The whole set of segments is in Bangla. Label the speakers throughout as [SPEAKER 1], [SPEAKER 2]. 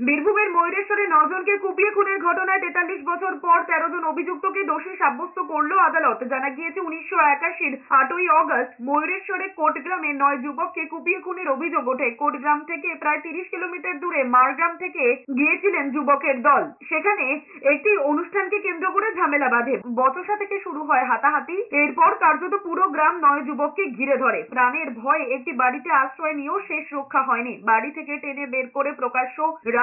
[SPEAKER 1] বীরভূমের ময়ূরেশ্বরে 9 জনকে কুপিয়ে খুনের ঘটনায় 43 বছর পর 13 জন অভিযুক্তকে দোষী সাব্যস্ত করল আদালত। জানা গিয়েছে 1981-র 8ই অগস্ট ময়ূরেশ্বরে কোটগ্রামে 9 যুবককে কুপিয়ে খুনের অভিযোগ ওঠে। কোটগ্রাম থেকে প্রায় 30 কিলোমিটার দূরে মারগ্রাম থেকে গিয়েছিলেন যুবকের দল। সেখানে একটি অনুষ্ঠানকে কেন্দ্র করে ঝামেলা বাঁধে। বচসা থেকে শুরু হয় হাতাহাতি। এরপর কার্যত পুরো গ্রাম 9 যুবককে ঘিরে ধরে। প্রাণের ভয়ে একটি বাড়িতে আশ্রয় নিয়েও শেষ রক্ষা হয়নি। বাড়ি থেকে টেনে বের করে প্রকাশ্য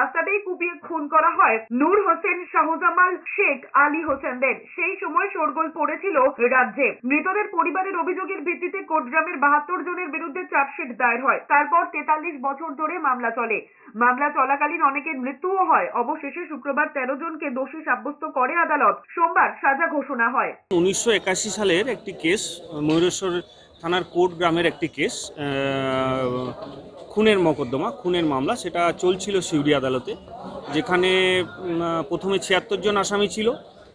[SPEAKER 1] রাস্তাতেই কুপিয়ে খুন করা হয় নূর হোসেন, শাহজামাল শেখ, আলী হোসেনদের। সেই সময় শোরগোল পড়েছিল রাজ্যে। মৃতদের পরিবারের অভিযোগের ভিত্তিতে কোটগ্রামের 72 জনের বিরুদ্ধে চার্জশিট দায়ের হয়। তারপর 43 বছর ধরে মামলা চলে। মামলা চলাকালীন অনেকের মৃত্যুও হয়। অবশেষে শুক্রবার 13 জনকে দোষী সাব্যস্ত করে আদালত। সোমবার সাজা ঘোষণা হয়।
[SPEAKER 2] 1981 সালের একটি কেস, ময়ূরেশ্বর থানার কোট গ্রামের একটি কেস, খুনের মোকদ্দমা, খুনের মামলা। সেটা চলছিল সিউড়ি আদালতে, যেখানে প্রথমে 76 জন আসামি ছিল।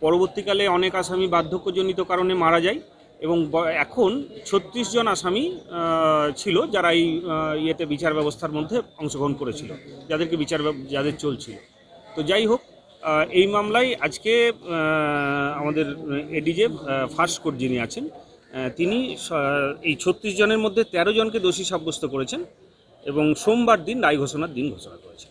[SPEAKER 2] পরবর্তীকালে অনেক আসামি বার্ধক্যজনিত কারণে মারা যায় এবং এখন 36 জন আসামি ছিল যারা এই ইয়েতে বিচার ব্যবস্থার মধ্যে অংশগ্রহণ করেছিল, যাদেরকে যাদের চলছিল। তো যাই হোক, এই মামলায় আজকে আমাদের এডিজে ফার্স্ট কোর্ট যিনি আছেন, তিনি এই 36 জনের মধ্যে 13 জনকে দোষী সাব্যস্ত করেছেন এবং সোমবার দিন রায় ঘোষণার দিন ঘোষণা করেছেন।